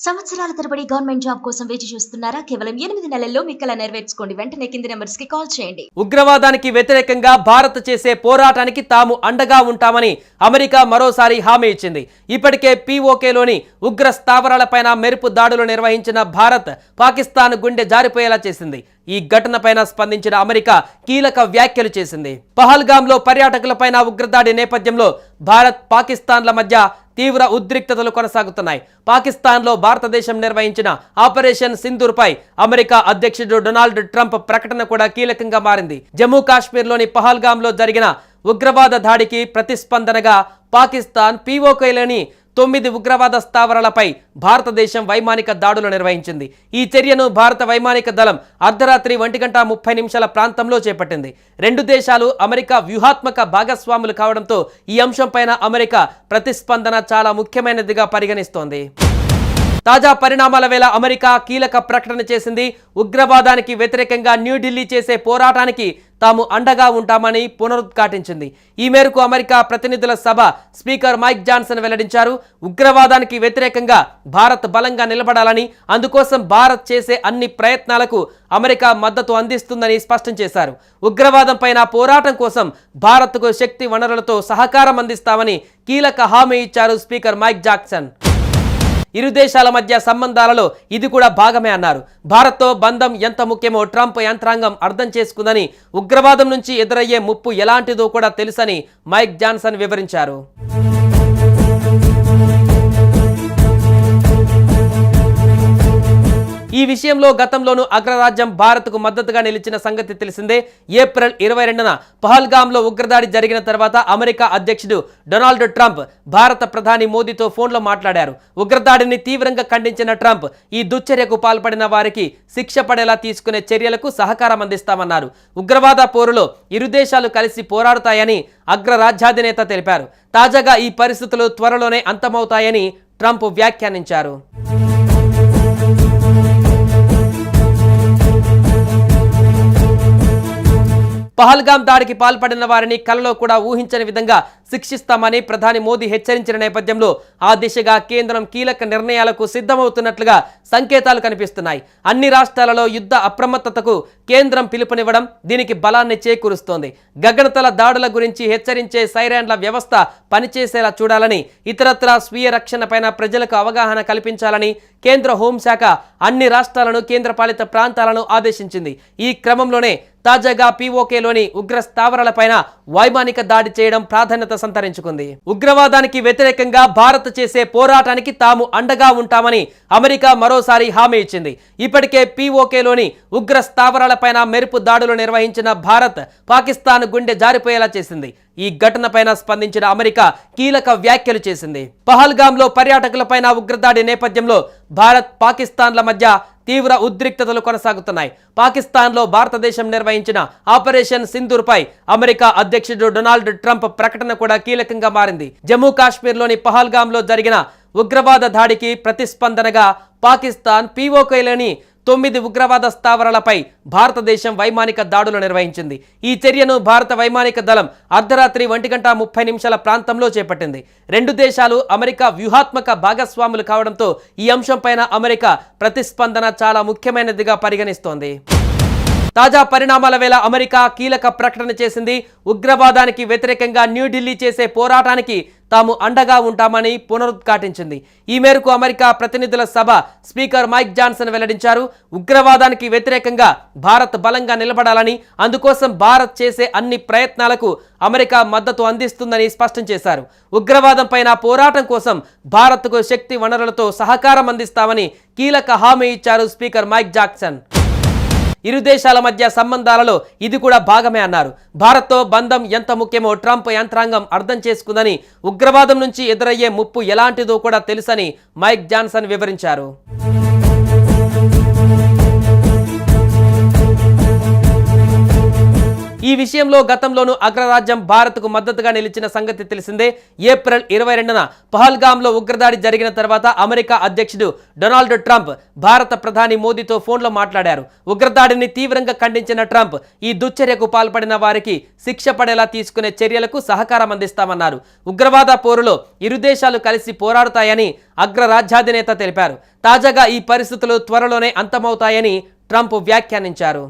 సంవత్సరాల తరబడి government job కోసం వేచి చూస్తున్నారా? కేవలం 8 నెలల్లో మీ కల నెరవేర్చుకోండి. వెంటనే కింది నెంబర్స్ కి కాల్ చేయండి. ఉగ్రవాదానికి వ్యతిరేకంగా భారత్ చేసే పోరాటానికి తాము అండగా ఉంటామని అమెరికా మరోసారి హామీ ఇచ్చింది. ఇప్పటికే పీఓకేలోని ఉగ్ర స్థావరాలపైన మెరుపు దాడులు నిర్వహించిన భారత్ పాకిస్తాన్ గుండె జారిపోయేలా చేసింది. ఈ ఘటనపైన స్పందించిన అమెరికా కీలక వ్యాఖ్యలు చేసింది. పహల్గామ్లో పర్యాటకులపైన ఉగ్రదాడి నేపథ్యంలో భారత్ పాకిస్తాన్ల మధ్య తీవ్ర ఉద్రిక్తతలు కొనసాగుతున్నాయి. పాకిస్తాన్లో భారతదేశం నిర్వహించిన ఆపరేషన్ సింధూర్పై అమెరికా అధ్యక్షుడు డొనాల్డ్ ట్రంప్ ప్రకటన కూడా కీలకంగా మారింది. జమ్మూ కాశ్మీర్లోని పహల్గామ్లో జరిగిన ఉగ్రవాద దాడికి ప్రతిస్పందనగా పాకిస్తాన్ పీఓకేలోని 9 ఉగ్రవాద స్థావరాలపై భారతదేశం వైమానిక దాడులు నిర్వహించింది. ఈ చర్యను భారత వైమానిక దళం అర్ధరాత్రి 1:30 ప్రాంతంలో చేపట్టింది. రెండు దేశాలు అమెరికా వ్యూహాత్మక భాగస్వాములు కావడంతో ఈ అంశంపైన అమెరికా ప్రతిస్పందన చాలా ముఖ్యమైనదిగా పరిగణిస్తోంది. తాజా పరిణామాల వేళ అమెరికా కీలక ప్రకటన చేసింది. ఉగ్రవాదానికి వ్యతిరేకంగా న్యూఢిల్లీ చేసే పోరాటానికి తాము అండగా ఉంటామని పునరుద్ఘాటించింది. ఈ మేరకు అమెరికా ప్రతినిధుల సభ స్పీకర్ మైక్ జాన్సన్ వెల్లడించారు. ఉగ్రవాదానికి వ్యతిరేకంగా భారత్ బలంగా నిలబడాలని, అందుకోసం భారత్ చేసే అన్ని ప్రయత్నాలకు అమెరికా మద్దతు అందిస్తుందని స్పష్టం చేశారు. ఉగ్రవాదం పైన పోరాటం కోసం భారత్కు శక్తి వనరులతో సహకారం అందిస్తామని కీలక హామీ ఇచ్చారు స్పీకర్ మైక్ జాన్సన్. ఇరు దేశాల మధ్య సంబంధాలలో ఇది కూడా భాగమే అన్నారు. భారత్తో బంధం ఎంత ముఖ్యమో ట్రంప్ యంత్రాంగం అర్థం చేసుకుందని, ఉగ్రవాదం నుంచి ఎదురయ్యే ముప్పు ఎలాంటిదో కూడా తెలుసని మైక్ జాన్సన్ వివరించారు. ఈ విషయంలో గతంలోనూ అగ్రరాజ్యం భారత్కు మద్దతుగా నిలిచిన సంగతి తెలిసిందే. ఏప్రిల్ 22న పహల్గామ్లో ఉగ్రదాడి జరిగిన తర్వాత అమెరికా అధ్యక్షుడు డొనాల్డ్ ట్రంప్ భారత ప్రధాని మోదీతో ఫోన్లో మాట్లాడారు. ఉగ్రదాడిని తీవ్రంగా ఖండించిన ట్రంప్ ఈ దుశ్చర్యకు పాల్పడిన వారికి శిక్ష పడేలా తీసుకునే చర్యలకు సహకారం అందిస్తామన్నారు. ఉగ్రవాద పోరులో ఇరు దేశాలు కలిసి పోరాడుతాయని అగ్రరాజ్యాధినేత తెలిపారు. తాజాగా ఈ పరిస్థితులు త్వరలోనే అంతమవుతాయని ట్రంప్ వ్యాఖ్యానించారు. పహల్గామ్ దాడికి పాల్పడిన వారిని కలలో కూడా ఊహించని విధంగా శిక్షిస్తామని ప్రధాని మోదీ హెచ్చరించిన నేపథ్యంలో ఆ దిశగా కేంద్రం కీలక నిర్ణయాలకు సిద్ధమవుతున్నట్లుగా సంకేతాలు కనిపిస్తున్నాయి. అన్ని రాష్ట్రాలలో యుద్ధ అప్రమత్తతకు కేంద్రం పిలుపునివ్వడం దీనికి బలాన్ని చేకూరుస్తోంది. గగనతల దాడుల గురించి హెచ్చరించే సైరన్ల వ్యవస్థ పనిచేసేలా చూడాలని, ఇతరత్రా స్వీయ రక్షణపైన ప్రజలకు అవగాహన కల్పించాలని కేంద్ర హోంశాఖ అన్ని రాష్ట్రాలను, కేంద్రపాలిత ప్రాంతాలను ఆదేశించింది. ఈ క్రమంలోనే తాజాగా పీఓకేలోని ఉగ్ర స్థావరాలపైన వైమానిక దాడి చేయడం ప్రాధాన్యత సంతరించుకుంది. ఉగ్రవాదానికి వ్యతిరేకంగా భారత్ చేసే పోరాటానికి తాము అండగా ఉంటామని అమెరికా మరోసారి హామీ ఇచ్చింది. ఇప్పటికే పీఓకేలోని ఉగ్ర స్థావరాలపైన మెరుపు దాడులు నిర్వహించిన భారత్ పాకిస్తాన్ గుండె జారిపోయేలా చేసింది. ఈ ఘటనపైన స్పందించిన అమెరికా కీలక వ్యాఖ్యలు చేసింది. పహల్గామ్లో పర్యాటకులపైన ఉగ్రదాడి నేపథ్యంలో భారత్ పాకిస్తాన్ల మధ్య తీవ్ర ఉద్రిక్తతలు కొనసాగుతున్నాయి. పాకిస్తాన్లో భారతదేశం నిర్వహించిన ఆపరేషన్ సింధూర్పై అమెరికా అధ్యక్షుడు డొనాల్డ్ ట్రంప్ ప్రకటన కూడా కీలకంగా మారింది. జమ్మూ కాశ్మీర్లోని పహల్గామ్లో జరిగిన ఉగ్రవాద దాడికి ప్రతిస్పందనగా పాకిస్తాన్ పీఓకేలోని 9 ఉగ్రవాద స్థావరాలపై భారతదేశం వైమానిక దాడులు నిర్వహించింది. ఈ చర్యను భారత వైమానిక దళం అర్ధరాత్రి 1:30 ప్రాంతంలో చేపట్టింది. రెండు దేశాలు అమెరికా వ్యూహాత్మక భాగస్వాములు కావడంతో ఈ అంశంపైన అమెరికా ప్రతిస్పందన చాలా ముఖ్యమైనదిగా పరిగణిస్తోంది. తాజా పరిణామాల వేళ అమెరికా కీలక ప్రకటన చేసింది. ఉగ్రవాదానికి వ్యతిరేకంగా న్యూఢిల్లీ చేసే పోరాటానికి తాము అండగా ఉంటామని పునరుద్ఘాటించింది. ఈ మేరకు అమెరికా ప్రతినిధుల సభ స్పీకర్ మైక్ జాన్సన్ వెల్లడించారు. ఉగ్రవాదానికి వ్యతిరేకంగా భారత్ బలంగా నిలబడాలని, అందుకోసం భారత్ చేసే అన్ని ప్రయత్నాలకు అమెరికా మద్దతు అందిస్తుందని స్పష్టం చేశారు. ఉగ్రవాదం పైన పోరాటం కోసం భారత్కు శక్తి వనరులతో సహకారం అందిస్తామని కీలక హామీ ఇచ్చారు స్పీకర్ మైక్ జాన్సన్. ఇరు దేశాల మధ్య సంబంధాలలో ఇది కూడా భాగమే అన్నారు. భారత్తో బంధం ఎంత ముఖ్యమో ట్రంప్ యంత్రాంగం అర్థం చేసుకుందని, ఉగ్రవాదం నుంచి ఎదురయ్యే ముప్పు ఎలాంటిదో కూడా తెలుసని మైక్ జాన్సన్ వివరించారు. ఈ ఈ విషయంలో గతంలోనూ అగ్రరాజ్యం భారత్కు మద్దతుగా నిలిచిన సంగతి తెలిసిందే. ఏప్రిల్ 22న పహల్గామ్లో ఉగ్రదాడి జరిగిన తర్వాత అమెరికా అధ్యక్షుడు డొనాల్డ్ ట్రంప్ భారత ప్రధాని మోదీతో ఫోన్లో మాట్లాడారు. ఉగ్రదాడిని తీవ్రంగా ఖండించిన ట్రంప్ ఈ దుశ్చర్యకు పాల్పడిన వారికి శిక్ష పడేలా తీసుకునే చర్యలకు సహకారం అందిస్తామన్నారు. ఉగ్రవాద పోరులో ఇరు దేశాలు కలిసి పోరాడుతాయని అగ్రరాజ్యాధినేత తెలిపారు. తాజాగా ఈ పరిస్థితులు త్వరలోనే అంతమవుతాయని ట్రంప్ వ్యాఖ్యానించారు.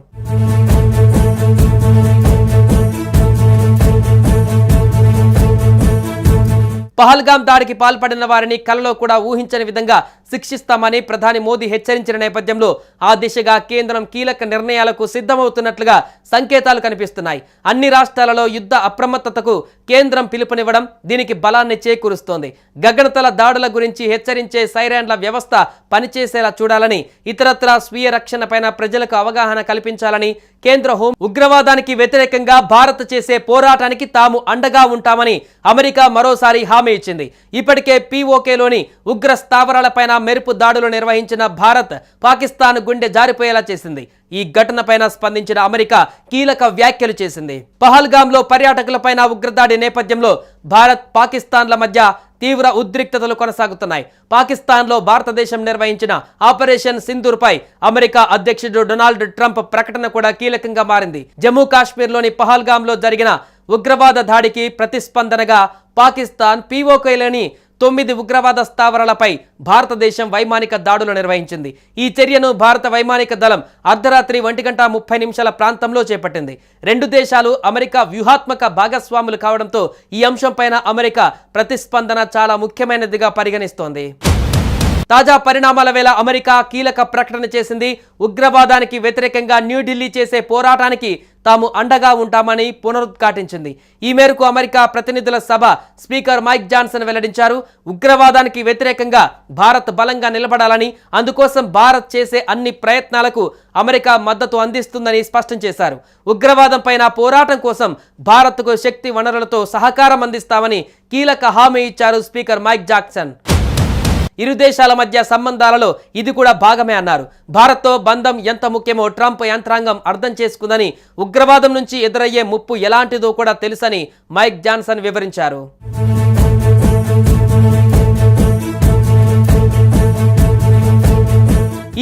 పహల్గామ్ దాడికి పాల్పడిన వారిని కలలో కూడా ఊహించని విధంగా శిక్షిస్తామని ప్రధాని మోదీ హెచ్చరించిన నేపథ్యంలో ఆ దిశగా కేంద్రం కీలక నిర్ణయాలకు సిద్ధమవుతున్నట్లుగా సంకేతాలు కనిపిస్తున్నాయి. అన్ని రాష్ట్రాలలో యుద్ధ అప్రమత్తతకు కేంద్రం పిలుపునివ్వడం దీనికి బలాన్ని చేకూరుస్తోంది. గగనతల దాడుల గురించి హెచ్చరించే సైరన్ల వ్యవస్థ పనిచేసేలా చూడాలని, ఇతరత్రా స్వీయ రక్షణపైన ప్రజలకు అవగాహన కల్పించాలని కేంద్ర హోం ఉగ్రవాదానికి వ్యతిరేకంగా భారత్ చేసే పోరాటానికి తాము అండగా ఉంటామని అమెరికా మరోసారి హామీ ఇచ్చింది. ఇప్పటికే POKలోని ఉగ్ర స్థావరాలపైన మెరుపు దాడులు నిర్వహించిన భారత్ పాకిస్తాన్ గుండె జారిపోయేలా చేసింది. ఈ ఘటనపైన స్పందించిన అమెరికా కీలక వ్యాఖ్యలు చేసింది. పహల్గామ్లో పర్యాటకులపైన ఉగ్రదాడి నేపథ్యంలో భారత్ పాకిస్తాన్ల మధ్య తీవ్ర ఉద్రిక్తతలు కొనసాగుతున్నాయి. పాకిస్తాన్లో భారతదేశం నిర్వహించిన ఆపరేషన్ సింధూర్పై అమెరికా అధ్యక్షుడు డొనాల్డ్ ట్రంప్ ప్రకటన కూడా కీలకంగా మారింది. జమ్మూ కాశ్మీర్లోని పహల్గామ్లో జరిగిన ఉగ్రవాద దాడికి ప్రతిస్పందనగా పాకిస్తాన్ POKలోని 9 ఉగ్రవాద స్థావరాలపై భారతదేశం వైమానిక దాడులు నిర్వహించింది. ఈ చర్యను భారత వైమానిక దళం అర్ధరాత్రి 1:30 ప్రాంతంలో చేపట్టింది. రెండు దేశాలు అమెరికా వ్యూహాత్మక భాగస్వాములు కావడంతో ఈ అంశంపైన అమెరికా ప్రతిస్పందన చాలా ముఖ్యమైనదిగా పరిగణిస్తోంది. తాజా పరిణామాల వేళ అమెరికా కీలక ప్రకటన చేసింది. ఉగ్రవాదానికి వ్యతిరేకంగా న్యూఢిల్లీ చేసే పోరాటానికి తాము అండగా ఉంటామని పునరుద్ఘాటించింది. ఈ మేరకు అమెరికా ప్రతినిధుల సభ స్పీకర్ మైక్ జాన్సన్ వెల్లడించారు. ఉగ్రవాదానికి వ్యతిరేకంగా భారత్ బలంగా నిలబడాలని, అందుకోసం భారత్ చేసే అన్ని ప్రయత్నాలకు అమెరికా మద్దతు అందిస్తుందని స్పష్టం చేశారు. ఉగ్రవాదం పైన పోరాటం కోసం భారత్కు శక్తి వనరులతో సహకారం అందిస్తామని కీలక హామీ ఇచ్చారు స్పీకర్ మైక్ జాన్సన్. ఇరు దేశాల మధ్య సంబంధాలలో ఇది కూడా భాగమే అన్నారు. భారత్తో బంధం ఎంత ముఖ్యమో ట్రంప్ యంత్రాంగం అర్థం చేసుకుందని, ఉగ్రవాదం నుంచి ఎదురయ్యే ముప్పు ఎలాంటిదో కూడా తెలుసని మైక్ జాన్సన్ వివరించారు.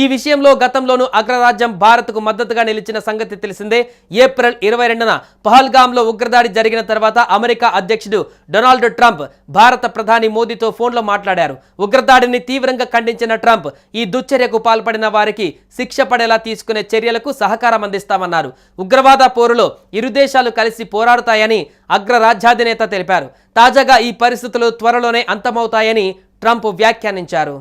ఈ విషయంలో గతంలోనూ అగ్రరాజ్యం భారత్కు మద్దతుగా నిలిచిన సంగతి తెలిసిందే. ఏప్రిల్ 22న పహల్గామ్లో ఉగ్రదాడి జరిగిన తర్వాత అమెరికా అధ్యక్షుడు డొనాల్డ్ ట్రంప్ భారత ప్రధాని మోదీతో ఫోన్లో మాట్లాడారు. ఉగ్రదాడిని తీవ్రంగా ఖండించిన ట్రంప్ ఈ దుశ్చర్యకు పాల్పడిన వారికి శిక్ష పడేలా తీసుకునే చర్యలకు సహకారం అందిస్తామన్నారు. ఉగ్రవాద పోరులో ఇరు దేశాలు కలిసి పోరాడుతాయని అగ్రరాజ్యాధినేత తెలిపారు. తాజాగా ఈ పరిస్థితులు త్వరలోనే అంతమవుతాయని ట్రంప్ వ్యాఖ్యానించారు.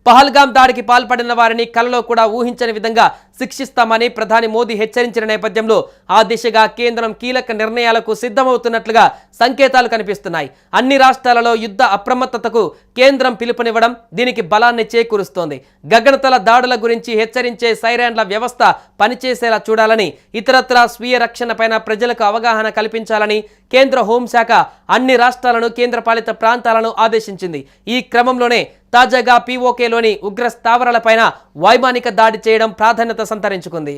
పహల్గామ్ దాడికి పాల్పడిన వారిని కలలో కూడా ఊహించని విధంగా శిక్షిస్తామని ప్రధాని మోదీ హెచ్చరించిన నేపథ్యంలో ఆ దిశగా కేంద్రం కీలక నిర్ణయాలకు సిద్ధమవుతున్నట్లుగా సంకేతాలు కనిపిస్తున్నాయి. అన్ని రాష్ట్రాలలో యుద్ధ అప్రమత్తతకు కేంద్రం పిలుపునివ్వడం దీనికి బలాన్ని చేకూరుస్తోంది. గగనతల దాడుల గురించి హెచ్చరించే సైరన్ల వ్యవస్థ పనిచేసేలా చూడాలని, ఇతరత్రా స్వీయ రక్షణపైన ప్రజలకు అవగాహన కల్పించాలని కేంద్ర హోంశాఖ అన్ని రాష్ట్రాలను, కేంద్రపాలిత ప్రాంతాలను ఆదేశించింది. ఈ క్రమంలోనే తాజాగా POKలోని ఉగ్ర స్థావరాలపైన వైమానిక దాడి చేయడం ప్రాధాన్యత సంతరించుకుంది.